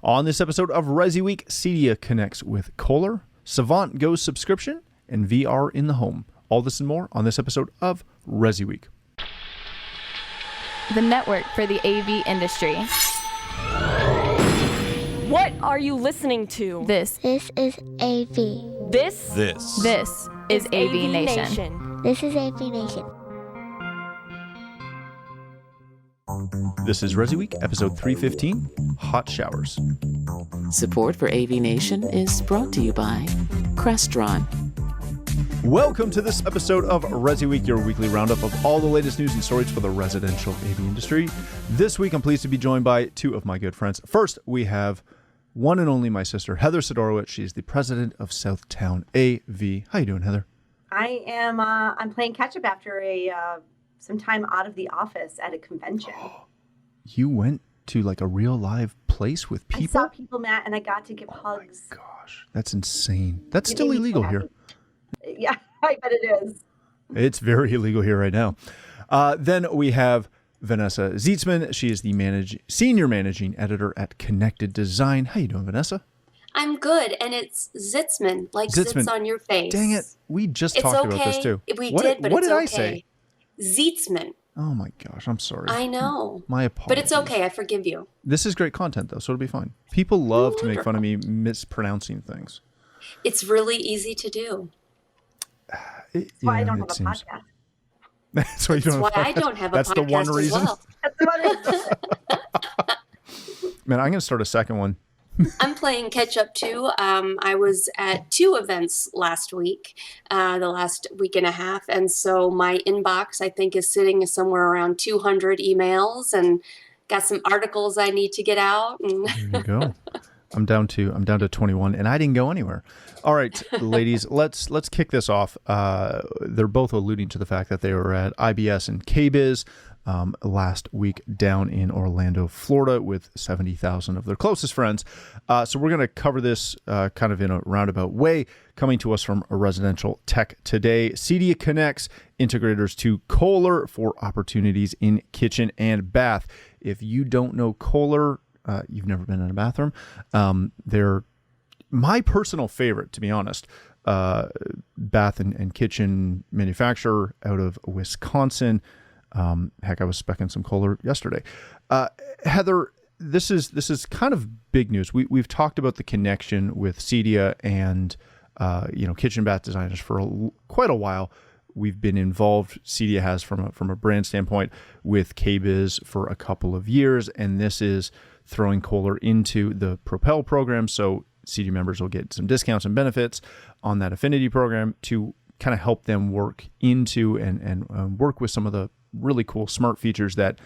On this episode of ResiWeek, Cedia connects with Kohler, Savant goes subscription, and VR in the home. All this and more on this episode of ResiWeek. The network for the AV industry. What are you listening to? This is AV. This is AVNation. This is AVNation. This is ResiWeek, episode 315, Hot Showers. Support for AVNation is brought to you by Crestron. Welcome to this episode of ResiWeek, your weekly roundup of all the latest news and stories for the residential AV industry. This week, I'm pleased to be joined by two of my good friends. First, we have one and only my sister, Heather Sidorowicz. She's the president of Southtown AV. How you doing, Heather? I am. I'm playing catch up after some time out of the office at a convention. You went to like a real live place with people? I saw people, Matt, and I got to give hugs. Oh my gosh, that's insane. That's still illegal here. Yeah, I bet it is. It's very illegal here right now. Then we have Vanessa Zietzman. She is the senior managing editor at Connected Design. How you doing, Vanessa? I'm good, and it's Zitzman, like Zitz on your face. Dang it, we just talked about this too. We did, but what it's did okay. I say? Zietzman. Oh my gosh, I'm sorry. I know. My apologies. But it's okay, I forgive you. This is great content though, so it'll be fine. People love to make fun of me mispronouncing things. It's really easy to do. That's why I don't have a podcast. That's why I don't have a podcast. That's the one reason. Well. That's the one. Man, I'm going to start a second one. I'm playing catch up too. I was at two events last week, the last week and a half. And so my inbox, I think, is sitting somewhere around 200 emails and got some articles I need to get out. And there you go. I'm down to 21 and I didn't go anywhere. All right, ladies, let's kick this off. They're both alluding to the fact that they were at IBS and KBIS last week down in Orlando, Florida, with 70,000 of their closest friends. So we're going to cover this kind of in a roundabout way. Coming to us from a residential tech today, Cedia connects integrators to Kohler for opportunities in kitchen and bath. If you don't know Kohler, you've never been in a bathroom. They're my personal favorite, to be honest, bath and kitchen manufacturer out of Wisconsin. Heck, I was speccing some Kohler yesterday. Heather, this is kind of big news. We've talked about the connection with Cedia and kitchen bath designers for quite a while. We've been involved. Cedia has from a brand standpoint with KBIS for a couple of years, and this is throwing Kohler into the Propel program. So Cedia members will get some discounts and benefits on that affinity program to kind of help them work into and work with some of the really cool smart features that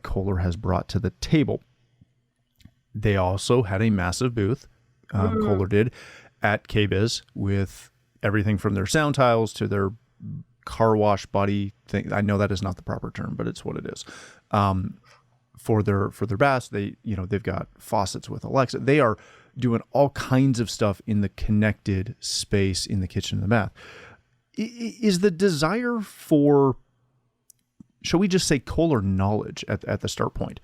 Kohler has brought to the table. They also had a massive booth, Kohler did, at KBIS with everything from their sound tiles to their car wash body thing. I know that is not the proper term, but it's what it is. For their baths, they've got faucets with Alexa. They are doing all kinds of stuff in the connected space in the kitchen and the bath. Is the desire for, shall we just say, Kohler knowledge at the start point?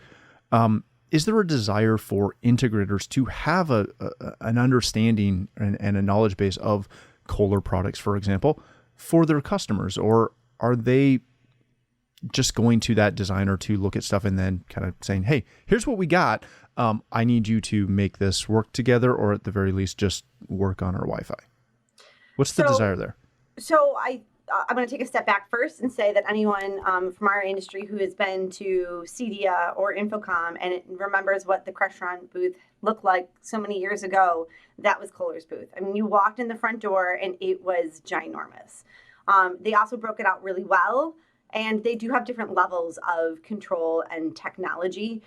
Is there a desire for integrators to have an understanding and a knowledge base of Kohler products, for example, for their customers? Or are they just going to that designer to look at stuff and then kind of saying, hey, here's what we got. I need you to make this work together, or at the very least, just work on our Wi-Fi. What's the desire there? So I'm going to take a step back first and say that anyone from our industry who has been to Cedia or Infocom and it remembers what the Crestron booth looked like so many years ago, that was Kohler's booth. I mean, you walked in the front door and it was ginormous. They also broke it out really well, and they do have different levels of control and technology.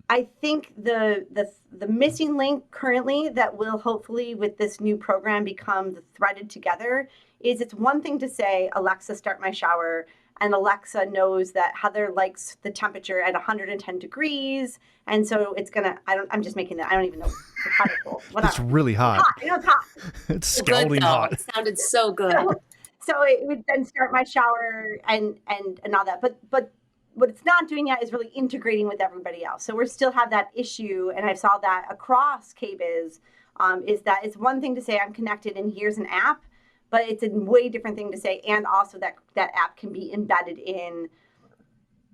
I think the missing link currently that will hopefully with this new program become threaded together is it's one thing to say, Alexa, start my shower, and Alexa knows that Heather likes the temperature at 110 degrees, and so it's gonna. I'm just making that. I don't even know the particle. It's really hot. It's hot. I know it's hot. It's scalding hot. It sounded so good. So it would then start my shower and all that. But what it's not doing yet is really integrating with everybody else. So we still have that issue, and I've saw that across KBIS, is that it's one thing to say I'm connected and here's an app, but it's a way different thing to say, and also that app can be embedded in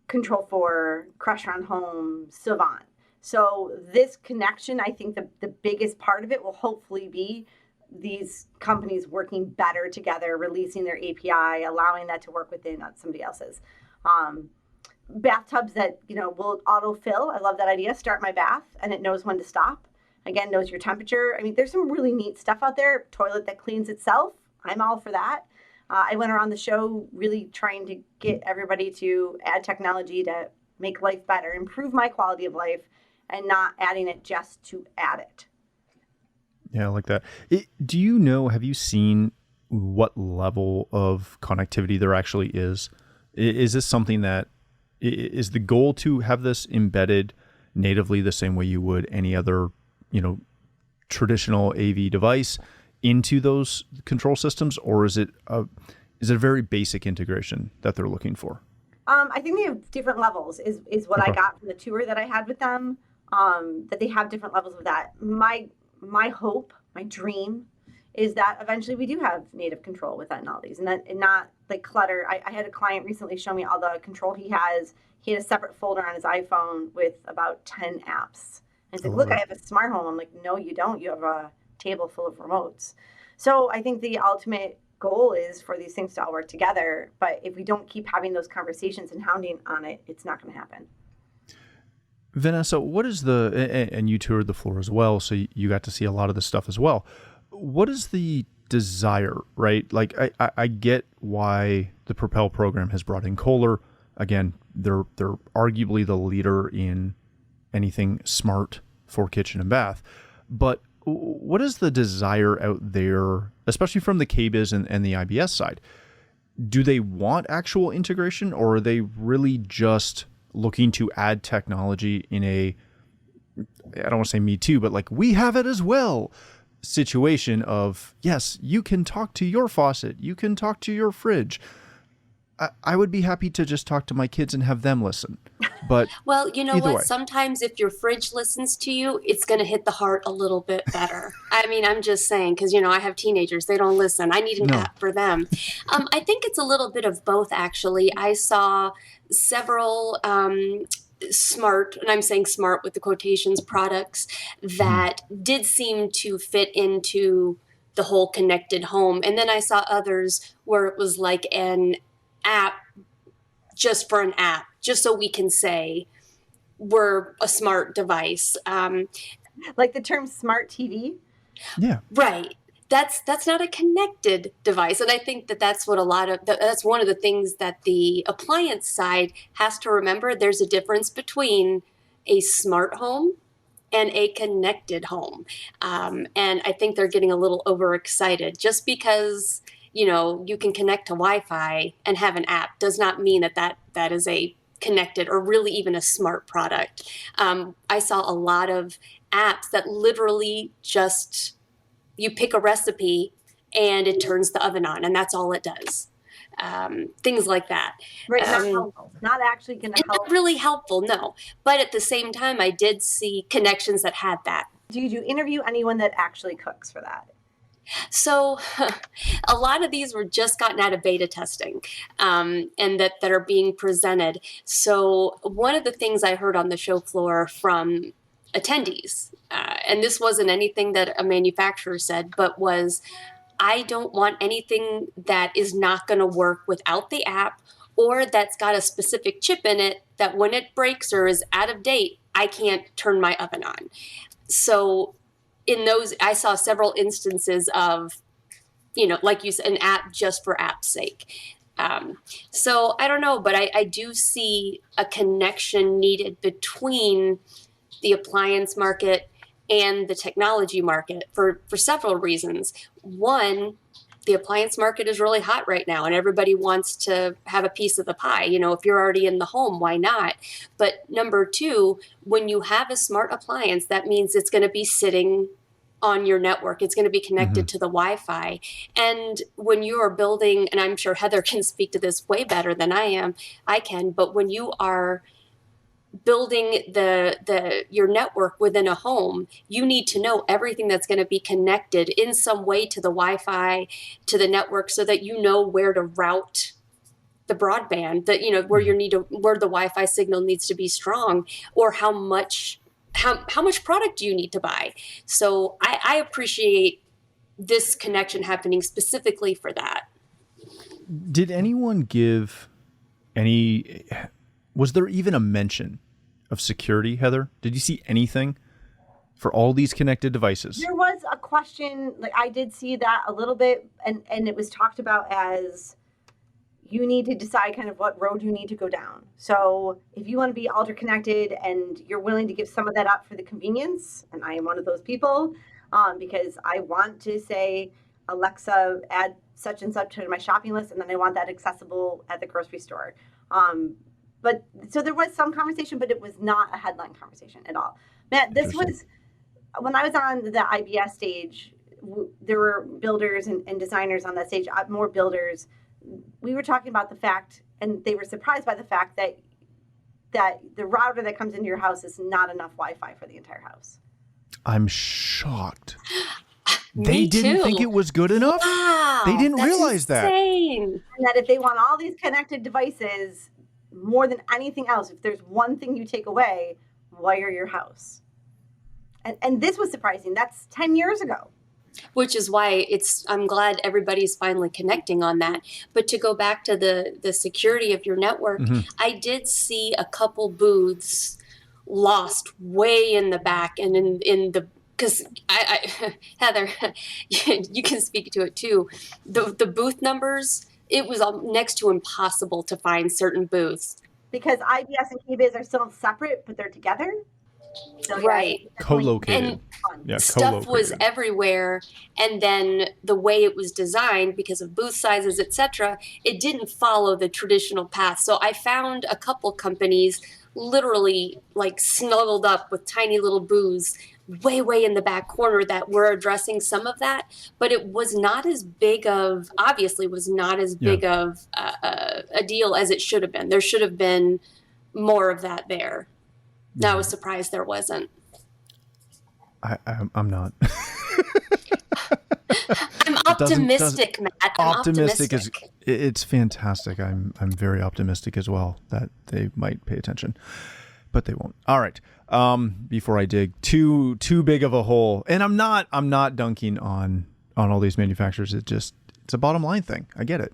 Control4, Crestron Home, Savant. So this connection, I think the biggest part of it will hopefully be these companies working better together, releasing their API, allowing that to work within somebody else's. Bathtubs that, will autofill. I love that idea. Start my bath and it knows when to stop. Again, knows your temperature. I mean, there's some really neat stuff out there. Toilet that cleans itself. I'm all for that. I went around the show really trying to get everybody to add technology to make life better, improve my quality of life, and not adding it just to add it. Yeah, I like that. Have you seen what level of connectivity there actually is? Is this something that is the goal to have this embedded natively the same way you would any other, traditional AV device into those control systems, or is it a very basic integration that they're looking for? I think they have different levels is what I got from the tour that I had with them, that they have different levels of that. My hope, my dream is that eventually we do have native control within all these, and not like clutter. I had a client recently show me all the control he has. He had a separate folder on his iPhone with about 10 apps. And he's like, look, I have a smart home. I'm like, no, you don't. You have a table full of remotes. So I think the ultimate goal is for these things to all work together. But if we don't keep having those conversations and hounding on it, it's not going to happen. Vanessa, what is and you toured the floor as well, so you got to see a lot of this stuff as well. What is the desire, right? Like, I get why the Propel program has brought in Kohler. Again, they're arguably the leader in anything smart for kitchen and bath. But what is the desire out there, especially from the KBIS and the IBS side? Do they want actual integration, or are they really just looking to add technology in I don't want to say me too, but like we have it as well situation of, yes, you can talk to your faucet, you can talk to your fridge. I would be happy to just talk to my kids and have them listen. But well, you know what? way. Sometimes if your fridge listens to you, it's going to hit the heart a little bit better. I mean, I'm just saying, because, I have teenagers. They don't listen. I need an app for them. I think it's a little bit of both, actually. I saw several smart, and I'm saying smart with the quotations, products that did seem to fit into the whole connected home. And then I saw others where it was like an app just for an app, just so we can say we're a smart device. Like the term smart TV? Yeah. Right. That's not a connected device. And I think that's what that's one of the things that the appliance side has to remember. There's a difference between a smart home and a connected home. And I think they're getting a little overexcited just because you can connect to Wi-Fi and have an app does not mean that is a connected or really even a smart product. I saw a lot of apps that literally just, you pick a recipe and it turns the oven on and that's all it does. Things like that. Right, not helpful. Not actually going to help. Not really helpful, no. But at the same time, I did see connections that had that. Do you interview anyone that actually cooks for that? So a lot of these were just gotten out of beta testing and that are being presented. So one of the things I heard on the show floor from attendees, and this wasn't anything that a manufacturer said, but was, I don't want anything that is not going to work without the app or that's got a specific chip in it that when it breaks or is out of date, I can't turn my oven on. So in those, I saw several instances of, like you said, an app just for app's sake. So I don't know, but I do see a connection needed between the appliance market and the technology market for several reasons. One, the appliance market is really hot right now and everybody wants to have a piece of the pie. If you're already in the home, why not? But number two, when you have a smart appliance, that means it's going to be sitting on your network. It's going to be connected to the Wi-Fi. And when you are building, and I'm sure Heather can speak to this way better than I can, but when you are building your network within a home, you need to know everything that's going to be connected in some way to the Wi-Fi, to the network, so that you know where to route the broadband, that where the Wi-Fi signal needs to be strong, or how much product do you need to buy. So I appreciate this connection happening specifically for that. Did anyone was there even a mention of security, Heather? Did you see anything for all these connected devices? There was a question, like I did see that a little bit, and it was talked about as you need to decide kind of what road you need to go down. So if you want to be ultra connected and you're willing to give some of that up for the convenience, and I am one of those people, because I want to say, Alexa, add such and such to my shopping list, and then I want that accessible at the grocery store. But so there was some conversation, but it was not a headline conversation at all. Matt, this was, when I was on the IBS stage, there were builders and designers on that stage, more builders. We were talking about the fact, and they were surprised by the fact that the router that comes into your house is not enough Wi-Fi for the entire house. I'm shocked. Me They didn't too. think it was good enough? Wow, They didn't realize that. insane. And that if they want all these connected devices, more than anything else, if there's one thing you take away, wire your house. And this was surprising. That's 10 years ago. Which is why I'm glad everybody's finally connecting on that. But to go back to the security of your network, I did see a couple booths lost way in the back and in the, because I Heather, you can speak to it too. The booth numbers, it was next to impossible to find certain booths. Because IBS and KBIS are still separate, but they're together. So, Right. Co-located. And stuff was everywhere, and then the way it was designed, because of booth sizes, etc., it didn't follow the traditional path. So I found a couple companies literally like snuggled up with tiny little booths way in the back corner that were addressing some of that, but it was not as big of, obviously was not as big of a deal as it should have been. There should have been more of that there. No, I was surprised there wasn't. I'm not. I'm optimistic, Matt. I'm optimistic. It's fantastic. I'm very optimistic as well that they might pay attention, but they won't. All right. Before I dig too big of a hole, and I'm not dunking on all these manufacturers. It's a bottom line thing. I get it.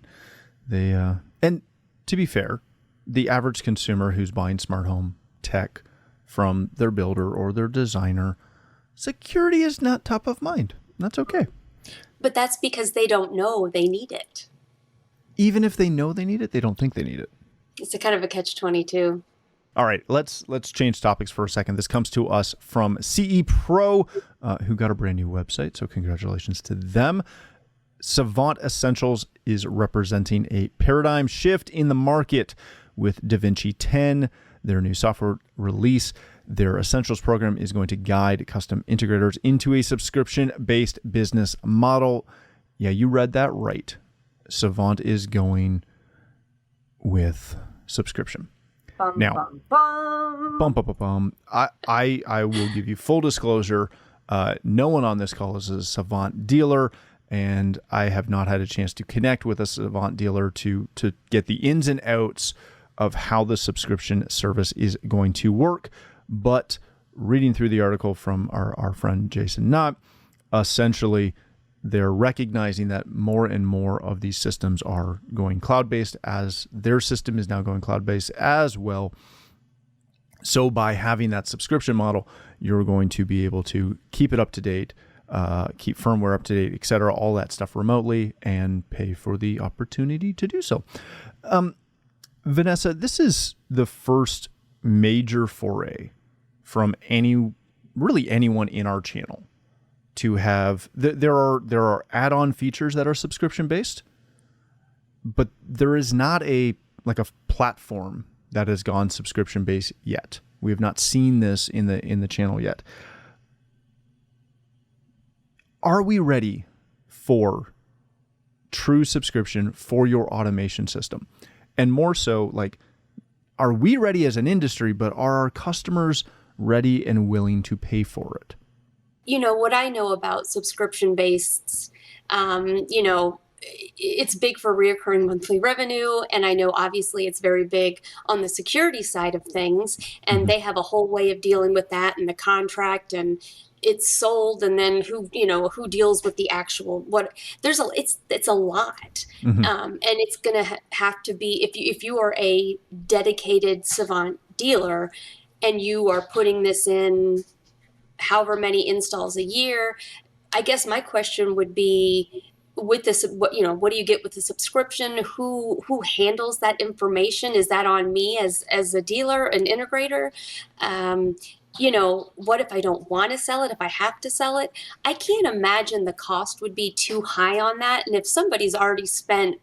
And to be fair, the average consumer who's buying smart home tech from their builder or their designer, security is not top of mind. That's okay. But that's because they don't know they need it. Even if they know they need it, they don't think they need it. It's a kind of a catch-22. All right, let's change topics for a second. This comes to us from CE Pro, who got a brand new website, so congratulations to them. Savant Essentials is representing a paradigm shift in the market with Vinci 10, their new software release. Their Essentials program is going to guide custom integrators into a subscription-based business model. Yeah, you read that right. Savant is going with subscription. Now, I will give you full disclosure. No one on this call is a Savant dealer, and I have not had a chance to connect with a Savant dealer to get the ins and outs of how the subscription service is going to work. But reading through the article from our friend Jason Knott, essentially they're recognizing that more and more of these systems are going cloud-based, as their system is now going cloud-based as well. So by having that subscription model, you're going to be able to keep it up to date, keep firmware up to date, etc., all that stuff remotely, and pay for the opportunity to do so. Vanessa, this is the first major foray from anyone in our channel to have. There are add-on features that are subscription based, but there is not a platform that has gone subscription based yet. We have not seen this in the channel yet. are we ready for true subscription for your automation system? And more so, like, are we ready as an industry, but are our customers ready and willing to pay for it? What I know about subscription-based, it's big for reoccurring monthly revenue. And I know obviously it's very big on the security side of things. And they have a whole way of dealing with that and the contract, and it's sold. And then who deals with the actual, it's a lot. And it's going to have to be, if you are a dedicated Savant dealer and you are putting this in however many installs a year, I guess my question would be, with this, what do you get with the subscription? Who handles that information? Is that on me as a dealer, an integrator? What if I don't want to sell it? If I have to sell it, I can't imagine the cost would be too high on that. And if somebody's already spent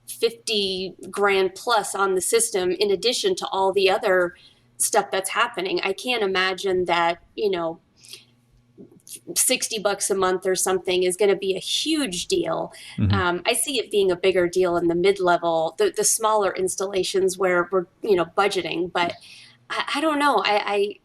50 grand plus on the system, in addition to all the other stuff that's happening, I can't imagine that, $60 a month or something is going to be a huge deal. I see it being a bigger deal in the mid-level, the smaller installations where we're, budgeting. But I don't know. I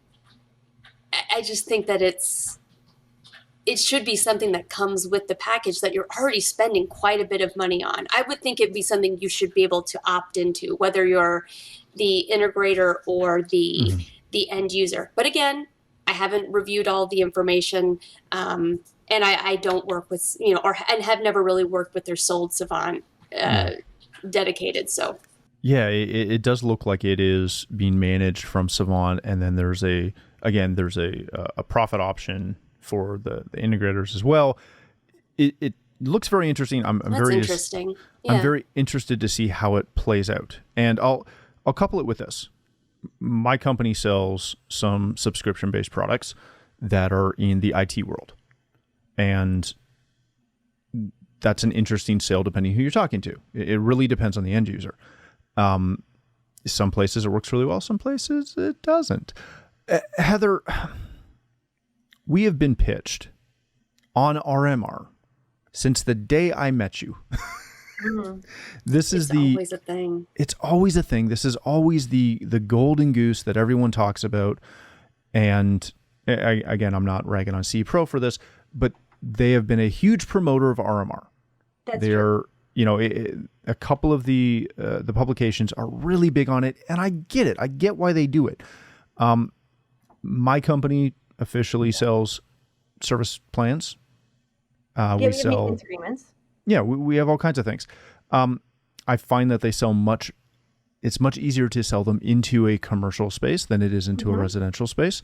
just think that it should be something that comes with the package that you're already spending quite a bit of money on. I would think it'd be something you should be able to opt into, whether you're the integrator or the end user. But again, I haven't reviewed all the information, and I don't work with, and have never really worked with their sold Savant dedicated. So yeah, it does look like it is being managed from Savant, and then there's a profit option for the integrators as well. It looks very interesting. I'm very interesting. Yeah. I'm very interested to see how it plays out, and I'll couple it with this. My company sells some subscription-based products that are in the IT world. And that's an interesting sale depending who you're talking to. It really depends on the end user. Some places it works really well, some places it doesn't. Heather, we have been pitched on RMR since the day I met you. It's always a thing. It's always a thing. This is always the golden goose that everyone talks about. And again, I'm not ragging on C Pro for this, but they have been a huge promoter of RMR. They're true. A couple of the publications are really big on it, and I get it. I get why they do it. My company officially sells service plans. We sell maintenance agreements. Yeah, we have all kinds of things. I find that they sell it's much easier to sell them into a commercial space than it is into a residential space.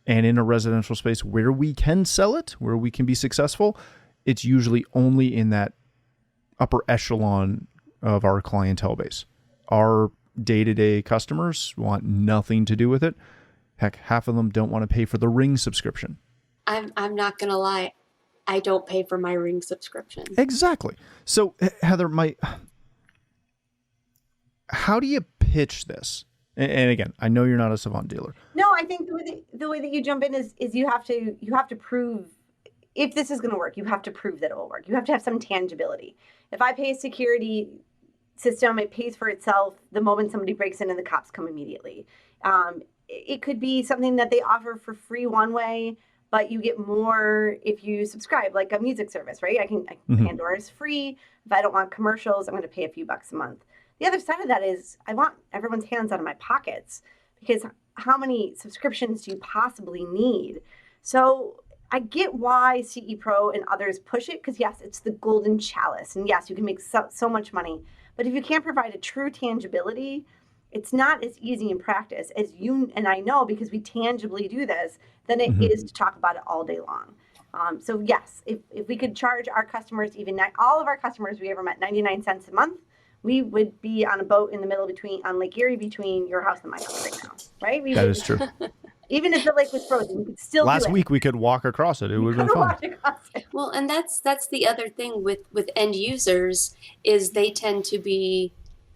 And in a residential space where we can sell it, where we can be successful, it's usually only in that upper echelon of our clientele base. Our day-to-day customers want nothing to do with it. Heck, half of them don't want to pay for the Ring subscription. I'm not going to lie. I don't pay for my Ring subscription. Exactly. So, Heather, how do you pitch this? And again, I know you're not a Savant dealer. No, I think the way that you jump in is you have to prove, if this is going to work, you have to prove that it will work. You have to have some tangibility. If I pay a security system, it pays for itself the moment somebody breaks in and the cops come immediately. It could be something that they offer for free one way, but you get more if you subscribe, like a music service, right? Pandora is free. If I don't want commercials, I'm going to pay a few bucks a month. The other side of that is I want everyone's hands out of my pockets, because how many subscriptions do you possibly need? So I get why CE Pro and others push it, because yes, it's the golden chalice. And yes, you can make so much money. But if you can't provide a true tangibility, it's not as easy in practice as you and I know, because we tangibly do this, than it is to talk about it all day long. So yes, if we could charge our customers, all of our customers we ever met, 99 cents a month, we would be on a boat in the middle on Lake Erie between your house and my house right now, right? That is true. Even if the lake was frozen, we could still do it. Last week we could walk across it. It would have been fun. Well, and that's the other thing with end users is they tend to be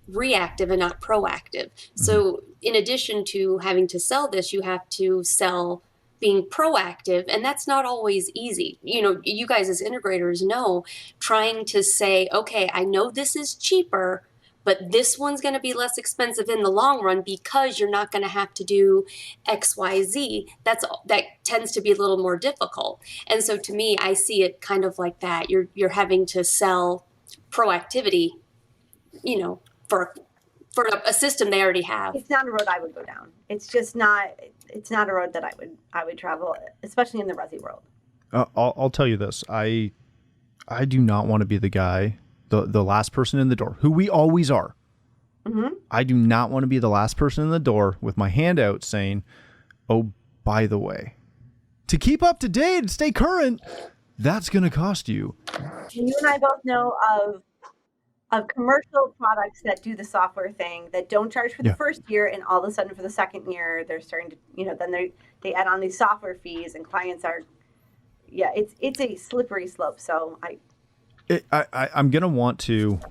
reactive and not proactive. So in addition to having to sell this, you have to sell being proactive, and that's not always easy. You guys as integrators know, trying to say, okay, I know this is cheaper, but this one's going to be less expensive in the long run because you're not going to have to do X, Y, Z. That tends to be a little more difficult. And so to me, I see it kind of like that. You're having to sell proactivity, for a system they already have. It's not a road I would go down. It's just not. It's not a road that I would travel, especially in the Resi world. I'll tell you this. I do not want to be the guy, the last person in the door, who we always are. Mm-hmm. I do not want to be the last person in the door with my hand out saying, oh, by the way, to keep up to date and stay current, that's going to cost you. You and I both know of commercial products that do the software thing that don't charge for the first year, and all of a sudden for the second year they're starting to, then they add on these software fees, and clients are, it's a slippery slope. So I'm gonna want to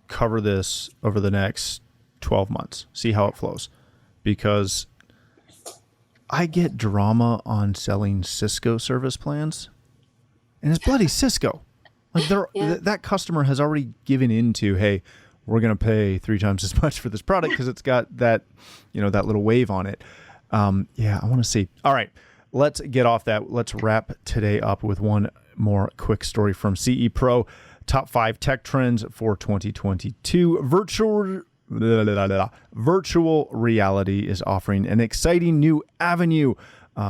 cover this over the next 12 months, see how it flows, because I get drama on selling Cisco service plans, and it's bloody Cisco. Like that customer has already given into, hey, we're going to pay 3 times as much for this product because it's got that, that little wave on it. I want to see. All right, let's get off that. Let's wrap today up with one more quick story from CE Pro. Top 5 tech trends for 2022. Virtual reality is offering an exciting new avenue.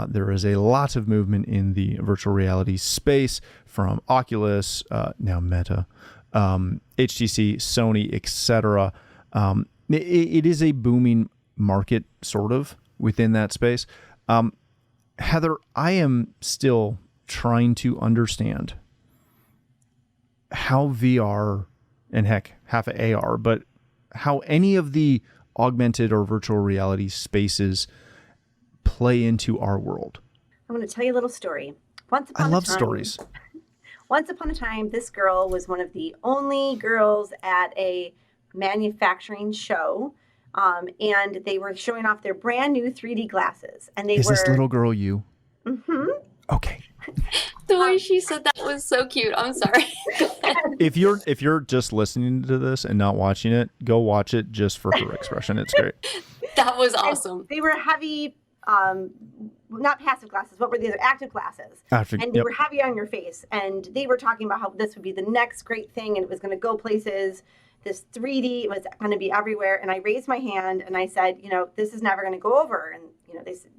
There is a lot of movement in the virtual reality space from Oculus, now Meta, HTC, Sony, etc. It is a booming market, sort of, within that space. Heather, I am still trying to understand how VR, and heck, half of AR, but how any of the augmented or virtual reality spaces play into our world. I'm going to tell you a little story. I love stories. Once upon a time, this girl was one of the only girls at a manufacturing show, and they were showing off their brand new 3D glasses. And Is this little girl you? Mm-hmm. Okay. The way she said that was so cute. I'm sorry. If you're just listening to this and not watching it, go watch it just for her expression. It's great. That was awesome. And they were heavy, not passive glasses. What were the other? Active glasses. And they were heavy on your face. And they were talking about how this would be the next great thing, and it was going to go places. This 3D was going to be everywhere. And I raised my hand and I said, this is never going to go over. And they said,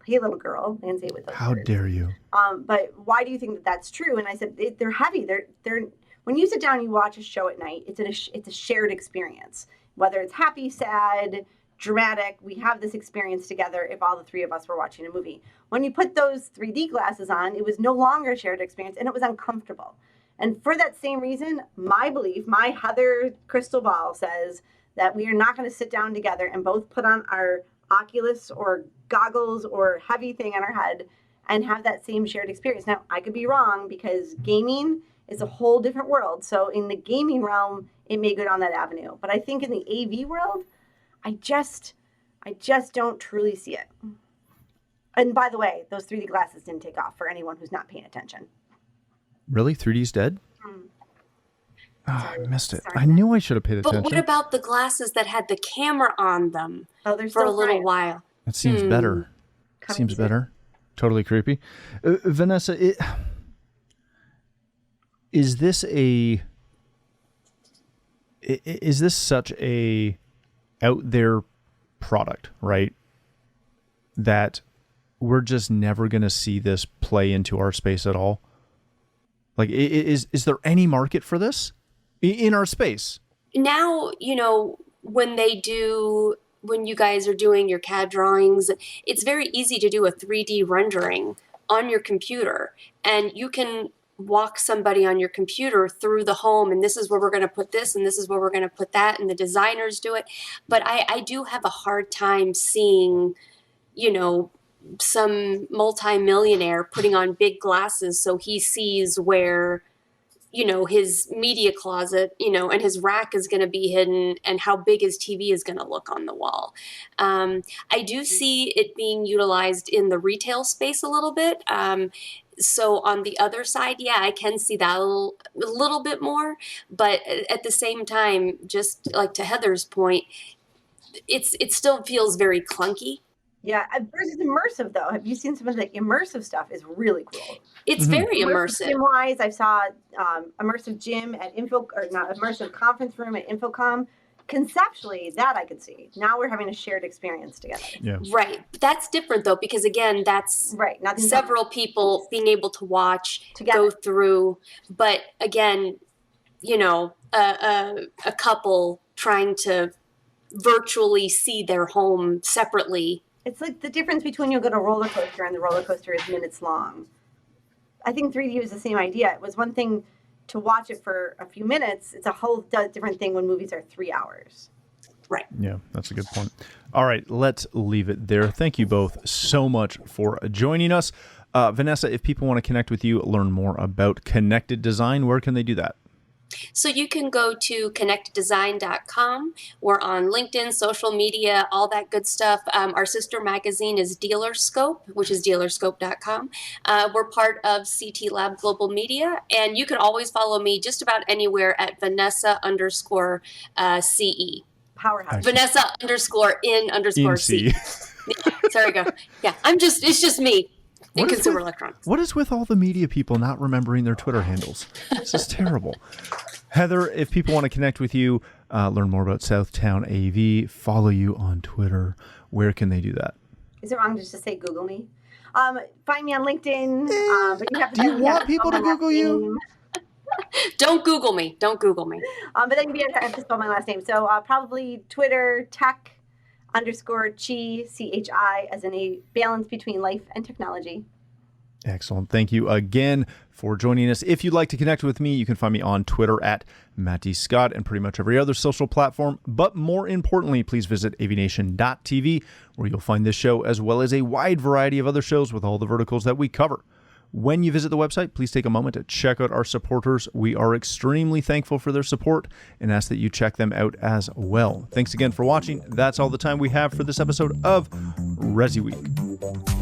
hey, little girl. They didn't say it with those How words. dare you? But why do you think that that's true? And I said, they're heavy. They're when you sit down and you watch a show at night, it's a shared experience. Whether it's happy, sad, dramatic, we have this experience together if all the 3 of us were watching a movie. When you put those 3D glasses on, it was no longer a shared experience, and it was uncomfortable. And for that same reason, my belief, my Heather crystal ball says that we are not going to sit down together and both put on our Oculus or goggles or heavy thing on our head and have that same shared experience. Now, I could be wrong because gaming is a whole different world. So in the gaming realm, it may go down that avenue. But I think in the AV world, I just don't truly see it. And by the way, those 3D glasses didn't take off for anyone who's not paying attention. Really? 3D's dead? Mm. Oh, I missed it. Sorry. I knew I should have paid But attention. what about the glasses that had the camera on them Oh, they're for a still little trying. while? That seems better. Coming Seems soon. better. Totally creepy. Vanessa, is this such a out there product, right? That we're just never going to see this play into our space at all? Like, is there any market for this in our space? Now, when you guys are doing your CAD drawings, it's very easy to do a 3D rendering on your computer, and you can walk somebody on your computer through the home, and this is where we're going to put this, and this is where we're going to put that, and the designers do it. But I do have a hard time seeing, some multimillionaire putting on big glasses so he sees where, his media closet, and his rack is going to be hidden, and how big his TV is going to look on the wall. I do see it being utilized in the retail space a little bit. So on the other side, yeah, I can see that a little bit more. But at the same time, just like to Heather's point, it still feels very clunky. Yeah, versus immersive though. Have you seen some of the immersive stuff? Is really cool. It's very immersive. Gym wise, I saw immersive gym at immersive conference room at Infocom. Conceptually, that I could see. Now we're having a shared experience together. Yeah. Right. But that's different though, because again, that's right. Several people being able to watch, together. Go through. But again, a couple trying to virtually see their home separately. It's like the difference between you go to a roller coaster and the roller coaster is minutes long. I think 3D was the same idea. It was one thing to watch it for a few minutes. It's a whole different thing when movies are 3 hours. Right. Yeah, that's a good point. All right, let's leave it there. Thank you both so much for joining us. Vanessa, if people want to connect with you, learn more about Connected Design, where can they do that? So you can go to connectdesign.com. We're on LinkedIn, social media, all that good stuff. Our sister magazine is Dealerscope, which is dealerscope.com. We're part of CT Lab Global Media, and you can always follow me just about anywhere at Vanessa_CE. Powerhouse. Vanessa_in_C. Yeah, there we go. Yeah, it's just me. In consumer electronics. What is with all the media people not remembering their Twitter handles? This is terrible. Heather, if people want to connect with you, learn more about Southtown AV, follow you on Twitter, where can they do that? Is it wrong just to say Google me? Find me on LinkedIn. But you have to do you want people to Google you? Don't Google me. Don't Google me. But then you have to spell my last name. So probably Twitter, tech_chi, CHI, as in a balance between life and technology. Excellent. Thank you again for joining us. If you'd like to connect with me, you can find me on Twitter at Matt D. Scott and pretty much every other social platform. But more importantly, please visit AVNation.tv, where you'll find this show as well as a wide variety of other shows with all the verticals that we cover. When you visit the website, please take a moment to check out our supporters. We are extremely thankful for their support and ask that you check them out as well. Thanks again for watching. That's all the time we have for this episode of ResiWeek.